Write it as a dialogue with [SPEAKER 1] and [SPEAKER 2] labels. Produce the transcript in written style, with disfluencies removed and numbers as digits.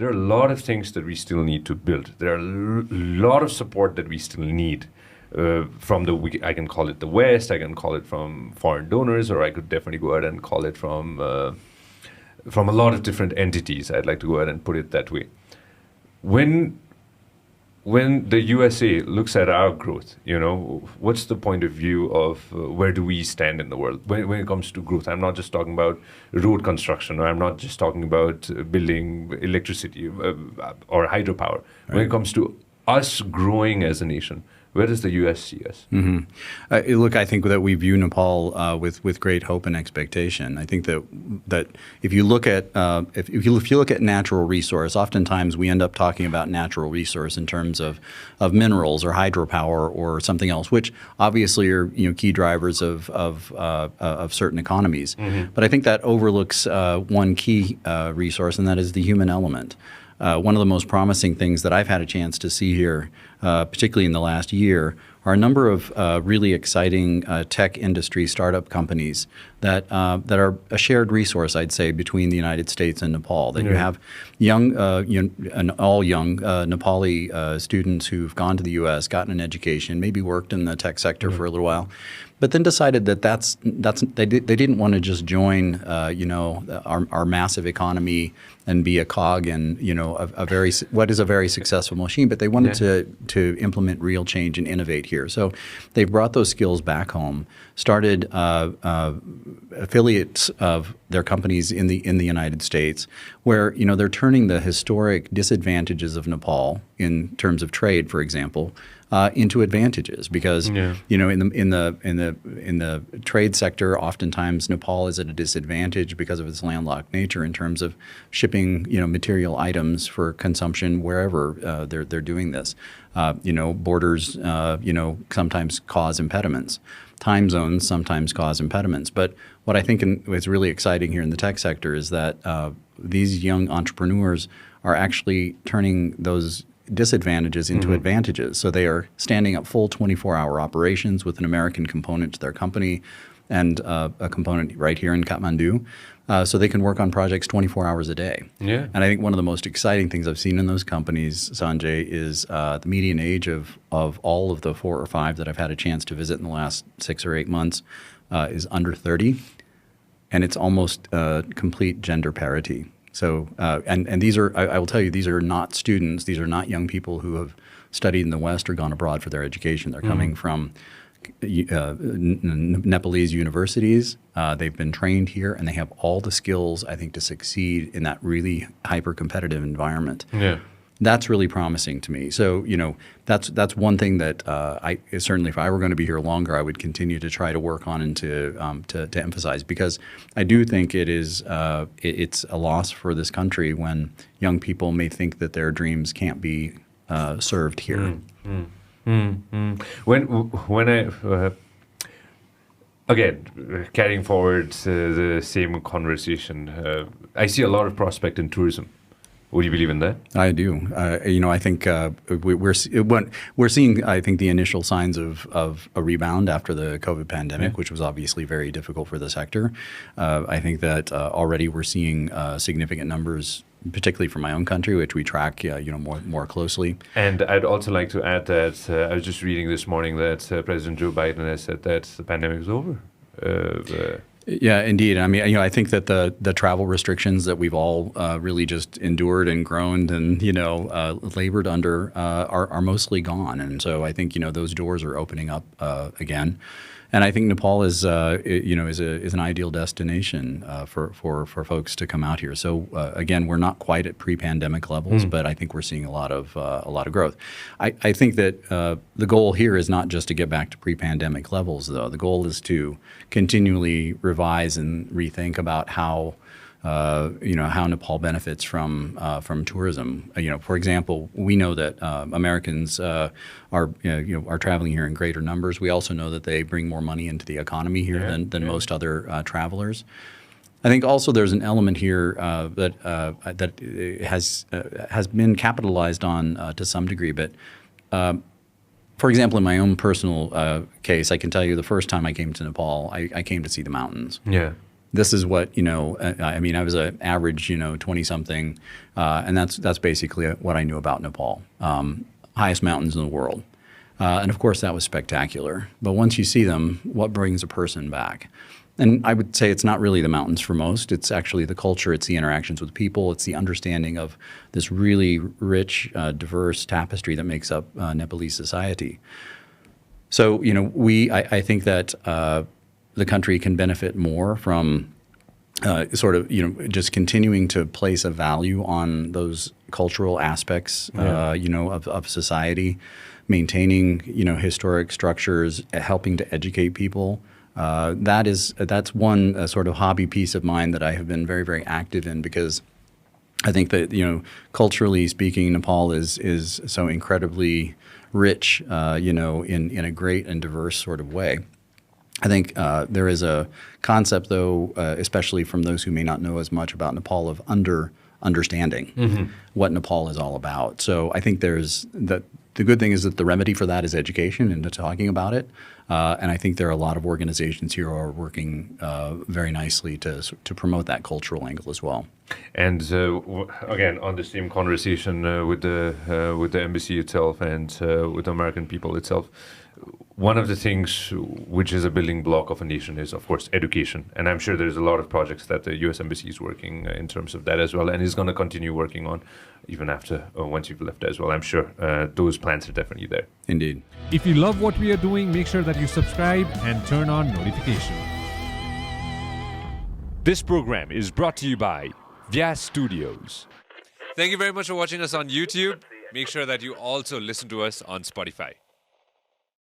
[SPEAKER 1] there are a lot of things that we still need to build. There are a lot of support that we still need from I can call it the West, I can call it from foreign donors, or I could definitely go ahead and call it from a lot of different entities. I'd like to go ahead and put it that way. When the USA looks at our growth, what's the point of view of where do we stand in the world when it comes to growth? I'm not just talking about road construction, or I'm not just talking about building electricity or hydropower. Right. When it comes to us growing as a nation, where does the U.S. see us?
[SPEAKER 2] Mm-hmm. Look, I think that we view Nepal with great hope and expectation. I think that if you look at if you look at natural resource, oftentimes we end up talking about natural resource in terms of minerals or hydropower or something else, which obviously are key drivers of certain economies. Mm-hmm. But I think that overlooks one key resource, and that is the human element. One of the most promising things that I've had a chance to see here, particularly in the last year, are a number of really exciting tech industry startup companies that are a shared resource, I'd say, between the United States and Nepal. That you have young, all young Nepali students who've gone to the U.S., gotten an education, maybe worked in the tech sector for a little while, but then decided that they didn't want to just join our massive economy and be a cog in what is a very successful machine, but they wanted to implement real change and innovate here. So they've brought those skills back home, started affiliates of their companies in the United States, where they're turning the historic disadvantages of Nepal in terms of trade, for example, into advantages, because in the trade sector, oftentimes Nepal is at a disadvantage because of its landlocked nature in terms of shipping material items for consumption wherever they're doing this. Borders sometimes cause impediments. Time zones sometimes cause impediments. But what I think is really exciting here in the tech sector is that these young entrepreneurs are actually turning those disadvantages into advantages. So they are standing up full 24-hour operations with an American component to their company and a component right here in Kathmandu. So they can work on projects 24 hours a day. Yeah. And I think one of the most exciting things I've seen in those companies, Sanjay, is the median age of all of the 4 or 5 that I've had a chance to visit in the last 6 or 8 months is under 30. And it's almost complete gender parity. So, and these are, I will tell you, these are not students. These are not young people who have studied in the West or gone abroad for their education. They're coming from Nepalese universities. They've been trained here, and they have all the skills, I think, to succeed in that really hyper-competitive environment. Yeah. That's really promising to me. So, that's one thing that I certainly, if I were going to be here longer, I would continue to try to work on and to emphasize, because I do think it's a loss for this country when young people may think that their dreams can't be served here.
[SPEAKER 1] When I again carrying forward the same conversation, I see a lot of prospect in tourism. Would you believe in that?
[SPEAKER 2] I do. I think we're seeing, I think, the initial signs of a rebound after the COVID pandemic, which was obviously very difficult for the sector. I think that already we're seeing significant numbers, particularly from my own country, which we track, more closely.
[SPEAKER 1] And I'd also like to add that I was just reading this morning that President Joe Biden has said that the pandemic is over.
[SPEAKER 2] Yeah, indeed. I mean, I think that the travel restrictions that we've all really just endured and groaned and labored under are mostly gone, and so I think those doors are opening up again. And I think Nepal is an ideal destination for folks to come out here. So again, we're not quite at pre-pandemic levels, but I think we're seeing a lot of growth. I think that the goal here is not just to get back to pre-pandemic levels, though. The goal is to continually revise and rethink about how Nepal benefits from tourism. For example, we know that Americans are traveling here in greater numbers. We also know that they bring more money into the economy here than most other travelers. I think also there's an element here that has been capitalized on to some degree. But for example, in my own personal case, I can tell you the first time I came to Nepal, I came to see the mountains. Yeah. this is what, I mean, I was an average, 20-something, and that's basically what I knew about Nepal. Highest mountains in the world. And of course, that was spectacular. But once you see them, what brings a person back? And I would say it's not really the mountains for most. It's actually the culture. It's the interactions with people. It's the understanding of this really rich, diverse tapestry that makes up Nepalese society. So, I think that the country can benefit more from just continuing to place a value on those cultural aspects, of society, maintaining, historic structures, helping to educate people. That's one sort of hobby piece of mine that I have been very, very active in, because I think that, culturally speaking, Nepal is so incredibly rich, in a great and diverse sort of way. I think there is a concept, though, especially from those who may not know as much about Nepal, of understanding what Nepal is all about. So I think the good thing is that the remedy for that is education and talking about it. And I think there are a lot of organizations here who are working very nicely to promote that cultural angle as well.
[SPEAKER 1] And again, on the same conversation with the embassy itself and with the American people itself, one of the things which is a building block of a nation is, of course, education. And I'm sure there's a lot of projects that the U.S. Embassy is working in terms of that as well, and is going to continue working on even after, once you've left as well. I'm sure those plans are definitely there.
[SPEAKER 2] Indeed.
[SPEAKER 3] If you love what we are doing, make sure that you subscribe and turn on notification.
[SPEAKER 4] This program is brought to you by Vyas Studios.
[SPEAKER 5] Thank you very much for watching us on YouTube. Make sure that you also listen to us on Spotify.